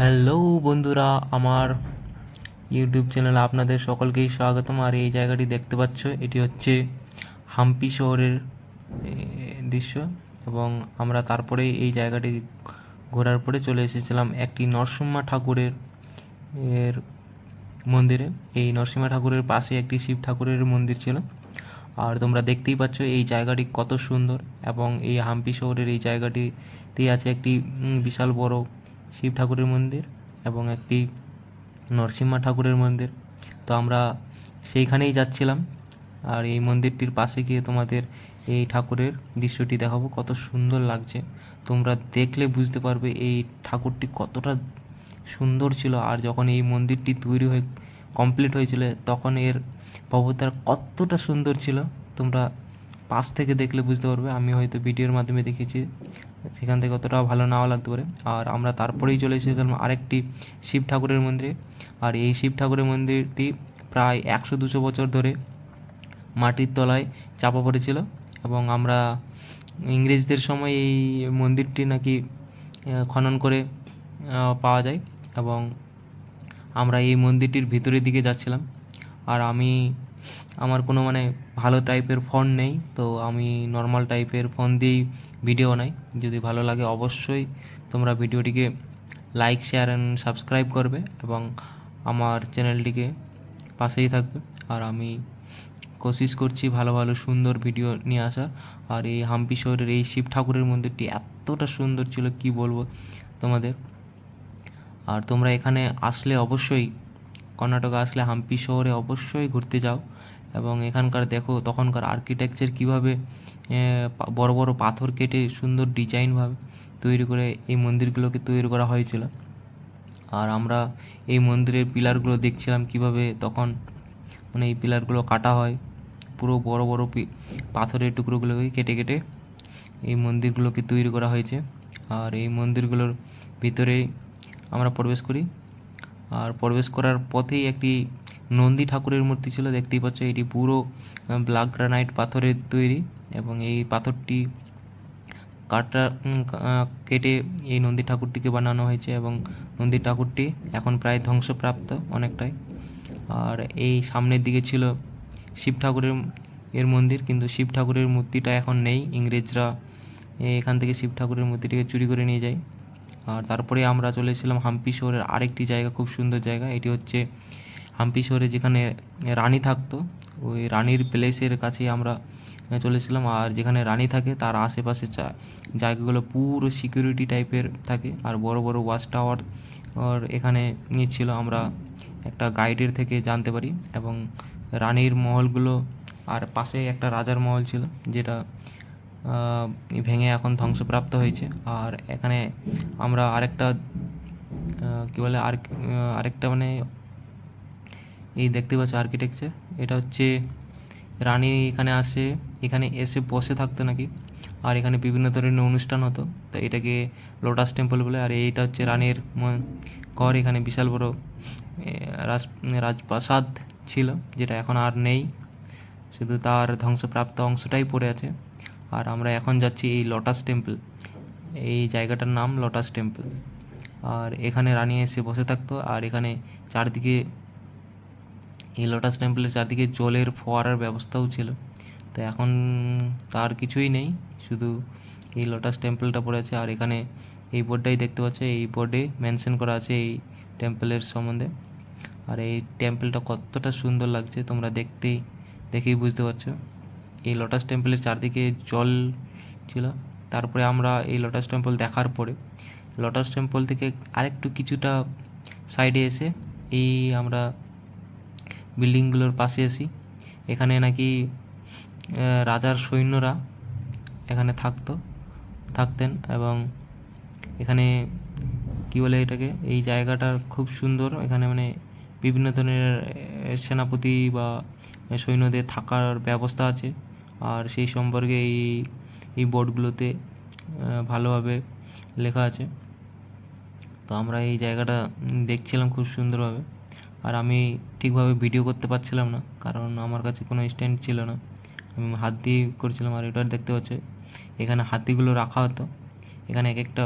Hello বন্ধুরা, আমার YouTube চ্যানেলে আপনাদের সকলকেই স্বাগতম। আর এই জায়গাটি দেখতে পাচ্ছ, এটি হচ্ছে হাম্পি শহরের দৃশ্য। এবং আমরা তারপরেই এই জায়গাটি ঘোরার পরে চলে এসেছিলাম একটি নরসিংহা ঠাকুরের এর মন্দিরে। এই নরসিংহা ঠাকুরের পাশে একটি শিব ঠাকুরের মন্দির ছিল। আর তোমরা দেখতেই পাচ্ছ এই জায়গাটি কত সুন্দর। এবং এই হাম্পি শহরের এই জায়গাটিতেই আছে একটি বিশাল বড় শিব ঠাকুরের মন্দির এবং একটি নরসিংহা ঠাকুরের মন্দির। তো আমরা সেইখানেই যাচ্ছিলাম। আর এই মন্দিরটির পাশে গিয়ে তোমাদের এই ঠাকুরের দৃশ্যটি দেখাবো, কত সুন্দর লাগছে। তোমরা দেখলে বুঝতে পারবে এই ঠাকুরটি কতটা সুন্দর ছিল। আর যখন এই মন্দিরটি তৈরি হয়ে কমপ্লিট হয়েছিল, তখন এর ভবতার কতটা সুন্দর ছিল তোমরা পাশ থেকে দেখলে বুঝতে পারবে। আমি হয়তো ভিডিওর মাধ্যমে দেখেছি, সেখান থেকে অতটাও ভালো নাও লাগতে পারে। আর আমরা তারপরেই চলে এসেছিলাম আরেকটি শিব ঠাকুরের মন্দিরে। আর এই শিব ঠাকুরের মন্দিরটি প্রায় 100-200 বছর ধরে মাটির তলায় চাপা পড়েছিল। এবং আমরা ইংরেজদের সময় এই মন্দিরটি নাকি খনন করে পাওয়া যায়। এবং আমরা এই মন্দিরটির ভিতরের দিকে যাচ্ছিলাম। আর আমি আমার কোনো ভালো টাইপের ফোন নেই, তো আমি নর্মাল টাইপের ফোন দিয়েই ভিডিও বানাই। যদি ভালো লাগে অবশ্যই তোমরা ভিডিওটিকে লাইক, শেয়ার অ্যান্ড সাবস্ক্রাইব করবে এবং আমার চ্যানেলটিকে পাশেই থাকবে। আর আমি কোশিশ করছি ভালো ভালো সুন্দর ভিডিও নিয়ে আসার। আর এই হাম্পি শহরের এই শিব ঠাকুরের মন্দিরটি এতটা সুন্দর ছিল, কি বলবো তোমাদের। আর তোমরা এখানে আসলে অবশ্যই, কর্ণাটকে আসলে হাম্পি শহরে অবশ্যই ঘুরতে যাও। এবং এখানকার দেখো তখনকার আর্কিটেকচার কীভাবে বড় বড় পাথর কেটে সুন্দর ডিজাইনভাবে তৈরি করে এই মন্দিরগুলোকে তৈরি করা হয়েছিল। আর আমরা এই মন্দিরের পিলারগুলো দেখছিলাম কীভাবে তখন এই পিলারগুলো কাটা হয়, পুরো বড় বড় পাথরের টুকরোগুলোকে কেটে কেটে এই মন্দিরগুলোকে তৈরি করা হয়েছে। আর এই মন্দিরগুলোর ভিতরে আমরা প্রবেশ করি। আর প্রবেশ করার পথেই একটি নন্দী ঠাকুরের মূর্তি ছিল, দেখতেই পাচ্ছ। এটি পুরো ব্ল্যাক গ্রানাইট পাথরের তৈরি এবং এই পাথরটি কেটে এই নন্দী ঠাকুরটিকে বানানো হয়েছে। এবং নন্দী ঠাকুরটি এখন প্রায় ধ্বংসপ্রাপ্ত অনেকটাই। আর এই সামনের দিকে ছিল শিব ঠাকুরের মন্দির, কিন্তু শিব ঠাকুরের মূর্তিটা এখন নেই। ইংরেজরা এখান থেকে শিব ঠাকুরের মূর্তিটিকে চুরি করে নিয়ে যায়। আর তারপরে আমরা চলে এসেছিলাম হাম্পি শহরের আরেকটি জায়গা, খুব সুন্দর জায়গা। এটি হচ্ছে হাম্পি শহরে যেখানে রানী থাকতো, ওই রানীর প্লেসের কাছেই আমরা চলেছিলাম। আর যেখানে রানী থাকে তার আশেপাশে জায়গাগুলো পুরো সিকিউরিটি টাইপের থাকে। আর বড় বড় ওয়াচ টাওয়ার এখানে নিচ্ছিল, আমরা একটা গাইডের থেকে জানতে পারি। এবং রানীর মহলগুলো, আর পাশে একটা রাজার মহল ছিল যেটা ভেঙে এখন ধ্বংসপ্রাপ্ত হয়েছে। আর এখানে আমরা আরেকটা কী বলে আরেকটা এই দেখতে পাচ্ছ আর্কিটেকচার, এটা হচ্ছে রানী এখানে এখানে এসে বসে থাকতো নাকি। আর এখানে বিভিন্ন ধরনের অনুষ্ঠান হতো, তো এটাকে লোটাস টেম্পল বলে। আর এইটা হচ্ছে রানীর ঘর। এখানে বিশাল বড় রাজপ্রাসাদ ছিল, যেটা এখন আর নেই, শুধু তার ধ্বংসপ্রাপ্ত অংশটাই পড়ে আছে। আর আমরা এখন যাচ্ছি এই লোটাস টেম্পল, এই জায়গাটার নাম লোটাস টেম্পল। আর এখানে রানী এসে বসে থাকতো। আর এখানে চারদিকে এই লোটাস টেম্পলের চারদিকে জলের ফোয়ারার ব্যবস্থাও ছিল। তো এখন তার কিছুই নেই, শুধু এই লোটাস টেম্পলটা পড়ে আছে। আর এখানে এই বোর্ডটাই দেখতে পাচ্ছ, এই বোর্ডে মেনশন করা আছে এই টেম্পলের সম্বন্ধে। আর এই টেম্পলটা কতটা সুন্দর লাগছে তোমরা দেখেই বুঝতে পারছো। এই লোটাস টেম্পলের চারদিকে জল ছিল। তারপরে আমরা এই লোটাস টেম্পল দেখার পরে লোটাস টেম্পল থেকে আরেকটু কিছুটা সাইডে এসে এই আমরা বিল্ডিংগুলোর পাশে আসি। এখানে নাকি রাজার সৈন্যরা এখানে থাকতেন। এবং এখানে কি বলে এটাকে, এই জায়গাটা খুব সুন্দর। এখানে বিভিন্ন ধরনের সেনাপতি বা সৈন্যদের থাকার ব্যবস্থা আছে। আর সেই সম্পর্কে এই বোর্ডগুলোতে ভালোভাবে লেখা আছে। তো আমরা এই জায়গাটা দেখছিলাম খুব সুন্দরভাবে। আর আমি ঠিকভাবে ভিডিও করতে পারছিলাম না, কারণ আমার কাছে কোনো স্ট্যান্ড ছিল না, আমি হাত দিয়ে করছিলাম। আর এটা দেখতে পাচ্ছ, এখানে হাতিগুলো রাখা হতো। এখানে এক একটা